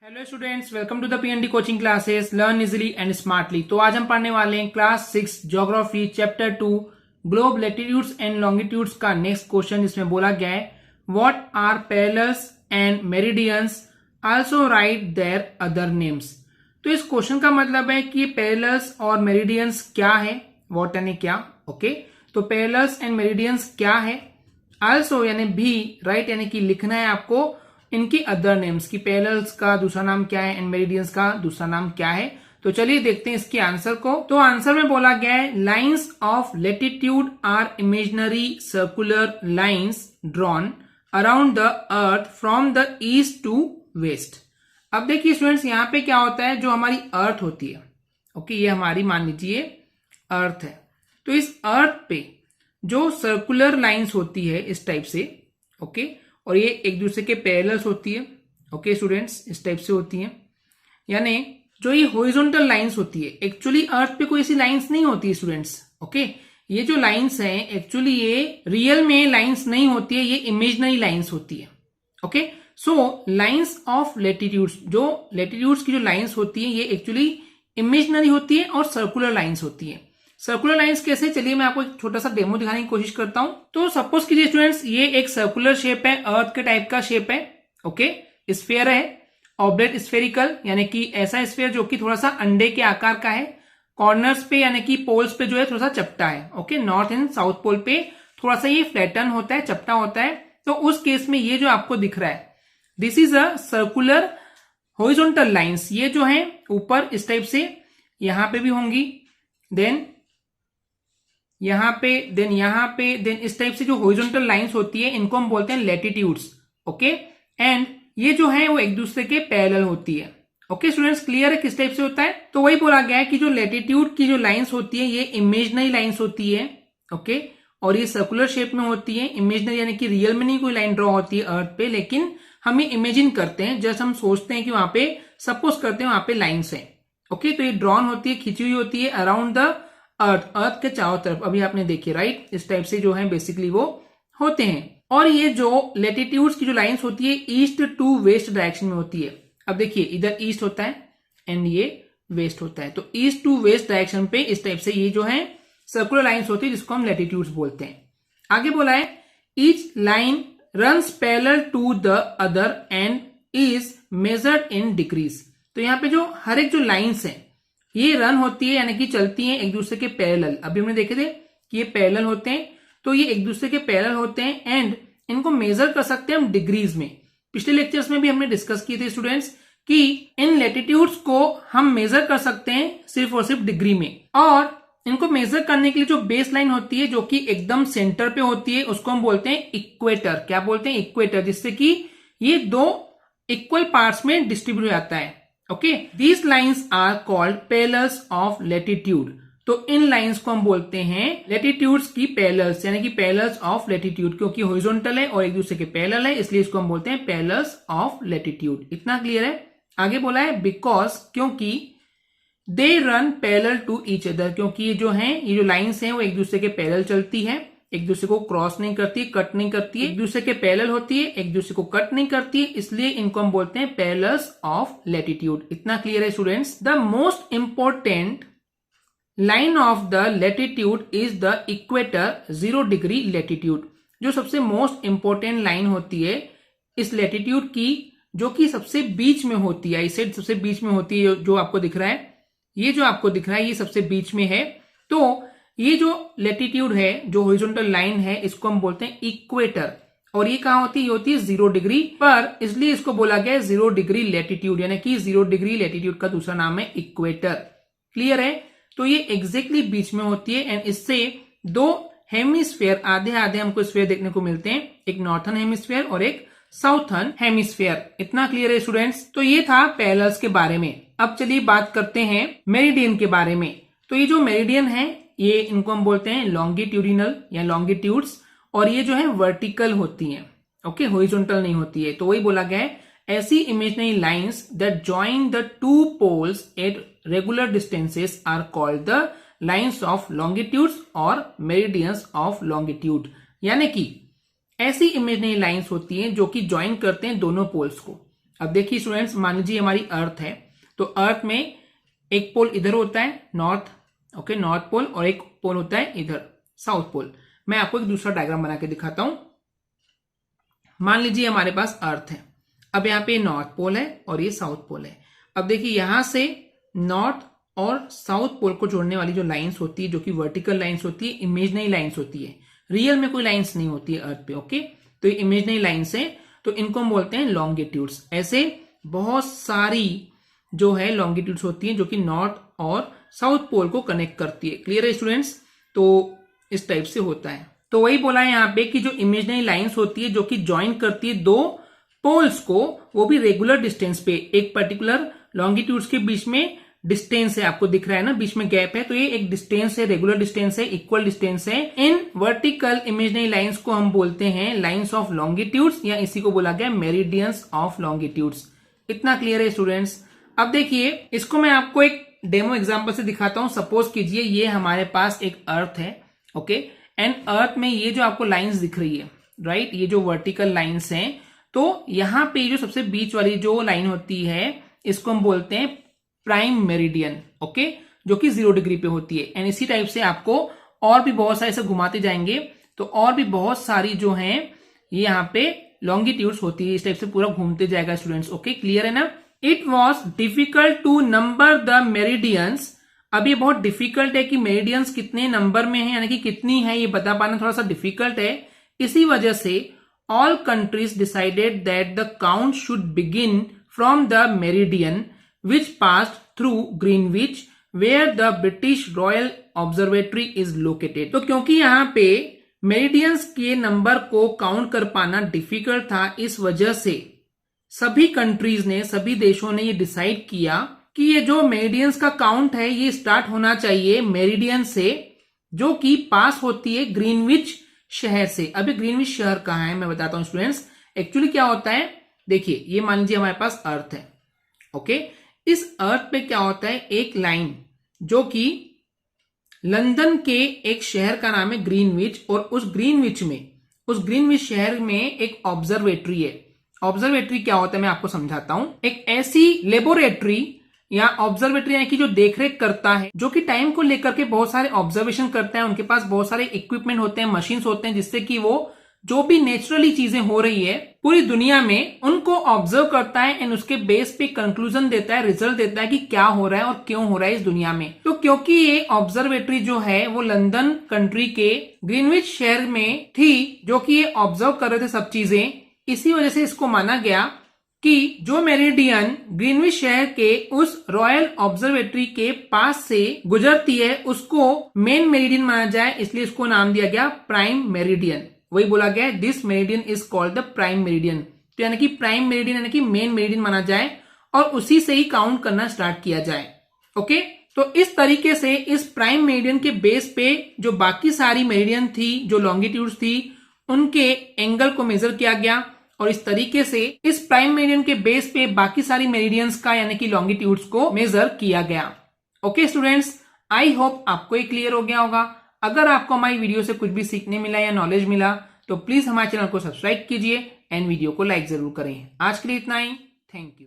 Hello students, welcome to the PND coaching classes learn easily and smartly. तो आज हम पढ़ने वाले हैं class 6 geography chapter 2 globe latitudes and longitudes का नेक्स्ट क्वेश्चन, जिसमें बोला गया है what are parallels and meridians, also write their other names. तो इस क्वेश्चन का मतलब है कि पैरेलल्स और मेरिडियंस क्या है, व्हाट यानी क्या, ओके। तो पैरेलल्स एंड मेरिडियंस क्या है, आल्सो यानी भी, राइट यानी कि लिखना है आपको इनकी अदर नेम्स की, पैरेलल्स का दूसरा नाम क्या है एंड मेरिडियंस का दूसरा नाम क्या है। तो चलिए देखते हैं इसके आंसर को। तो आंसर में बोला गया है lines of latitude are imaginary circular lines drawn around the earth from the east to west. अब देखिए स्टूडेंट्स, यहां पे क्या होता है, जो हमारी अर्थ होती है, ओके, ये हमारी मान लीजिए अर्थ है। तो इस अर्थ पे जो सर्कुलर लाइंस होती है इस टाइप से, ओके, और ये एक दूसरे के पैरेलल्स होती है, ओके स्टूडेंट्स, इस टाइप से होती है। यानी जो ये हॉरिजॉन्टल लाइंस होती है, एक्चुअली अर्थ पे कोई ऐसी लाइंस नहीं होती स्टूडेंट्स, ओके। ये जो लाइंस हैं एक्चुअली ये रियल में लाइंस नहीं होती है, ये इमेजिनरी लाइंस होती है, okay. So lines of latitudes, जो लैटिट्यूड्स की जो लाइंस होती है ये एक्चुअली इमेजिनरी होती है और सर्कुलर लाइंस होती है। सर्कुलर लाइंस कैसे, चलिए मैं आपको एक छोटा सा डेमो दिखाने की कोशिश करता हूं। तो सपोज कीजिए स्टूडेंट्स, ये एक सर्कुलर शेप है, अर्थ के टाइप का शेप है, ओके, स्फीयर है, ऑब्लेट स्फेरिकल यानी कि ऐसा स्फीयर जो कि थोड़ा सा अंडे के आकार का है, कॉर्नर्स पे यानी कि पोल्स पे जो है थोड़ा सा चपटा है, okay, north and south pole पे थोड़ा सा ये फ्लैटन होता है, चपटा होता है। तो उस केस में ये जो आपको दिख रहा है, this is a circular horizontal lines. ये जो है ऊपर इस टाइप से यहां पे भी होंगी, देन यहां पे, देन यहां पे, देन इस टाइप से जो हॉरिजॉन्टल लाइंस होती है इनको हम बोलते हैं लैटिट्यूड्स, ओके। एंड ये जो है वो एक दूसरे के पैरेलल होती है, ओके स्टूडेंट्स, क्लियर है किस टाइप से होता है। तो वही बोला गया है कि जो लैटिट्यूड की जो लाइंस होती है ये इमेजिनरी लाइंस होती है, ओके, और ये सर्कुलर शेप में होती है। इमेजिनरी यानी कि रियल में नहीं कोई लाइन ड्रॉ होती है अर्थ पे, लेकिन हम ये इमेजिन करते हैं, जैसे हम सोचते हैं कि वहां पे, सपोज करते हैं वहां पे लाइन्स है, ओके। तो ये ड्रॉन होती है, खिंची हुई होती है अराउंड द अर्थ के चारों तरफ, अभी आपने देखी, राइट, इस टाइप से जो है बेसिकली वो होते हैं। और ये जो लैटिट्यूड्स की जो लाइंस होती है ईस्ट टू वेस्ट डायरेक्शन में होती है। अब देखिए इधर ईस्ट होता है एंड ये वेस्ट होता है, तो ईस्ट टू वेस्ट डायरेक्शन पे इस टाइप से ये जो है सर्कुलर लाइंस होती है, जिसको हम लैटिट्यूड्स बोलते हैं। आगे बोला है each line runs parallel to the other and is measured in degrees. तो यहाँ पे जो हर एक जो लाइंस है ये रन होती है यानी कि चलती हैं एक दूसरे के पैरेलल। अभी हमने देखे थे कि ये पैरेलल होते हैं, तो ये एक दूसरे के पैरेलल होते हैं एंड इनको मेजर कर सकते हैं हम डिग्रीज में। पिछले लेक्चर्स में भी हमने डिस्कस किए थे स्टूडेंट्स कि इन लैटिट्यूड्स को हम मेजर कर सकते हैं सिर्फ और सिर्फ डिग्री में, और इनको मेजर करने के लिए जो बेस लाइन होती है जो कि एकदम सेंटर पे होती है उसको हम बोलते हैं इक्वेटर। क्या बोलते हैं? इक्वेटर, जिससे कि ये दो इक्वल पार्ट्स में डिस्ट्रीब्यूट हो जाता है, okay. These lines are called parallels of latitude. तो इन लाइंस को हम बोलते हैं लैटिट्यूड्स की पैरेलल्स, यानी कि पैरेलल्स ऑफ लैटिट्यूड, क्योंकि हॉरिजॉन्टल है और एक दूसरे के पैरेलल है, इसलिए इसको हम बोलते हैं पैरेलल्स ऑफ लैटिट्यूड। इतना क्लियर है। आगे बोला है बिकॉज, क्योंकि they run parallel to each other, क्योंकि ये जो है, ये जो लाइंस हैं वो एक दूसरे के पैरेलल चलती है, एक दूसरे को क्रॉस नहीं करती, कट नहीं करती है, एक दूसरे के पैरेलल होती है, एक दूसरे को कट नहीं करती है, इसलिए इनको हम बोलते हैं पैरेलल्स ऑफ लैटिट्यूड। इतना क्लियर है students. The most important line of the latitude is the equator 0 degree latitude. जो सबसे मोस्ट इंपॉर्टेंट लाइन होती है इस लैटिट्यूड की, जो कि सबसे बीच में होती है, इस साइड सबसे बीच में होती है, जो आपको दिख रहा है, ये जो आपको दिख रहा है ये सबसे बीच में है। तो ये जो लैटिट्यूड है, जो हॉरिजॉन्टल लाइन है, इसको हम बोलते हैं इक्वेटर। और ये कहां होती है? ये होती है 0 डिग्री पर, इसलिए इसको बोला गया है 0 डिग्री लैटिट्यूड, यानी कि 0 डिग्री लैटिट्यूड का दूसरा नाम है इक्वेटर। क्लियर है? तो ये एग्जैक्टली बीच में होती है एंड इससे दो हेमिस्फीयर, आधे आधे हमको स्फीयर देखने को मिलते हैं, एक नॉर्थन हेमिस्फीयर और एक साउथर्न हेमिस्फीयर। इतना क्लियर है स्टूडेंट्स। तो ये था पैरेलल्स के बारे में। अब चलिए बात करते हैं मेरिडियन के बारे में। तो ये जो मेरिडियन है, ये इनको हम बोलते हैं लॉन्गिट्यूडिनल या लॉन्गिट्यूड्स, और ये जो है वर्टिकल होती हैं, ओके, हॉरिजॉन्टल नहीं होती है। तो वही बोला गया है ऐसी imaginary lines that join the two poles at regular distances are called the lines of longitudes और मेरिडियंस ऑफ लॉन्गिट्यूड। यानी कि ऐसी इमेजिनरी लाइंस होती हैं जो कि ज्वाइन करते हैं दोनों पोल्स को। अब देखिए स्टूडेंट्स, मान लीजिए हमारी अर्थ है, तो अर्थ में एक पोल इधर होता है नॉर्थ, ओके, नॉर्थ पोल, और एक पोल होता है इधर साउथ पोल। मैं आपको एक दूसरा डायग्राम बना के दिखाता हूं। मान लीजिए हमारे पास अर्थ है, अब यहाँ पे नॉर्थ पोल है और ये साउथ पोल है। अब देखिए यहां से नॉर्थ और साउथ पोल को जोड़ने वाली जो लाइंस होती है, जो कि वर्टिकल लाइंस होती है, इमेजिनरी लाइंस होती है, रियल में कोई लाइंस नहीं होती है अर्थ पे, ओके। तो ये इमेजिनरी लाइंस है, तो इनको हम बोलते हैं लॉन्गिट्यूड्स। ऐसे बहुत सारी जो है लॉन्गिट्यूड्स होती हैं जो कि नॉर्थ और साउथ पोल को कनेक्ट करती है। क्लियर है स्टूडेंट्स? तो इस टाइप से होता है। तो वही बोला है यहाँ पे कि जो इमेजिनरी लाइंस होती है जो कि ज्वाइन करती है दो पोल्स को, वो भी रेगुलर डिस्टेंस पे, एक पर्टिकुलर लॉन्गिट्यूड्स के बीच में डिस्टेंस है, आपको दिख रहा है ना, बीच में गैप है, तो ये एक डिस्टेंस है, रेगुलर डिस्टेंस है, इक्वल डिस्टेंस है। इन वर्टिकल इमेजिनरी लाइंस को हम बोलते हैं लाइंस ऑफ लॉन्गिट्यूड्स, या इसी को बोला गया मेरिडियंस ऑफ लॉन्गिट्यूड्स। इतना क्लियर है स्टूडेंट्स? अब देखिए इसको मैं आपको एक डेमो एग्जांपल से दिखाता हूं। सपोज कीजिए ये हमारे पास एक अर्थ है, ओके, एंड अर्थ में ये जो आपको लाइंस दिख रही है, राइट, ये जो वर्टिकल लाइंस हैं, तो यहां पे जो सबसे बीच वाली जो लाइन होती है इसको हम बोलते हैं प्राइम मेरिडियन, ओके, जो कि 0 डिग्री पे होती है। एंड इसी टाइप से आपको और भी बहुत सारे ऐसे घुमाते जाएंगे तो और भी बहुत सारी जो हैं ये यहाँ पे लॉन्गिट्यूड्स होती है, इस टाइप से पूरा घूमते जाएगा स्टूडेंट्स, ओके, क्लियर है ना? It was difficult to number the meridians. अब ये बहुत डिफिकल्ट है कि मेरिडियंस कितने नंबर में है, यानी कि कितनी है, ये बता पाना थोड़ा सा डिफिकल्ट है। इसी वजह से all countries decided that the count should begin from the meridian which passed through Greenwich where the British Royal Observatory is located। तो क्योंकि यहाँ पे मेरिडियंस के नंबर को काउंट कर पाना डिफिकल्ट था, इस वजह से सभी कंट्रीज ने, सभी देशों ने ये डिसाइड किया कि ये जो मेरिडियंस का काउंट है ये स्टार्ट होना चाहिए मेरिडियन से, जो कि पास होती है ग्रीनविच शहर से। अभी ग्रीनविच शहर कहाँ है मैं बताता हूं स्टूडेंट्स। एक्चुअली क्या होता है, देखिए ये मान लीजिए हमारे पास अर्थ है, ओके, इस अर्थ पे क्या होता है, एक लाइन जो कि लंदन के एक शहर का नाम है ग्रीनविच, और उस ग्रीनविच शहर में एक ऑब्जर्वेटरी है। ऑब्जर्वेटरी क्या होता है मैं आपको समझाता हूं। एक ऐसी लेबोरेटरी या ऑब्जर्वेटरी है कि जो देखरेख करता है, जो कि टाइम को लेकर के बहुत सारे ऑब्जर्वेशन करता है, उनके पास बहुत सारे इक्विपमेंट होते हैं, मशीन्स होते हैं, जिससे कि वो जो भी नेचुरली चीजें हो रही है पूरी दुनिया में उनको ऑब्जर्व करता है एंड उसके बेस पे कंक्लूजन देता है, रिजल्ट देता है कि क्या हो रहा है और क्यों हो रहा है इस दुनिया में। तो क्योंकि ये ऑब्जर्वेटरी जो है वो लंदन कंट्री के ग्रीनविच शहर में थी, जो कि ये ऑब्जर्व कर रहे थे सब चीजें, इसी वजह से इसको माना गया कि जो मेरिडियन ग्रीनविच शहर के उस रॉयल ऑब्जर्वेटरी के पास से गुजरती है उसको मेन मेरिडियन माना जाए, इसलिए इसको नाम दिया गया प्राइम मेरिडियन। वही बोला गया this meridian is called the prime meridian. तो यानी कि प्राइम मेरिडियन यानी कि मेन मेरिडियन माना जाए और उसी से ही काउंट करना स्टार्ट किया जाए, ओके। तो इस तरीके से इस प्राइम मेरिडियन के बेस पे जो बाकी सारी मेरिडियन थी, जो लॉन्गिट्यूड्स थी, उनके एंगल को मेजर किया गया, और इस तरीके से इस प्राइम मेरिडियन के बेस पे बाकी सारी मेरिडियंस का यानी कि लॉन्गिट्यूड्स को मेजर किया गया। ओके स्टूडेंट्स, आई होप आपको ये क्लियर हो गया होगा। अगर आपको हमारी वीडियो से कुछ भी सीखने मिला या नॉलेज मिला तो प्लीज हमारे चैनल को सब्सक्राइब कीजिए एंड वीडियो को लाइक जरूर करें। आज के लिए इतना ही, थैंक यू।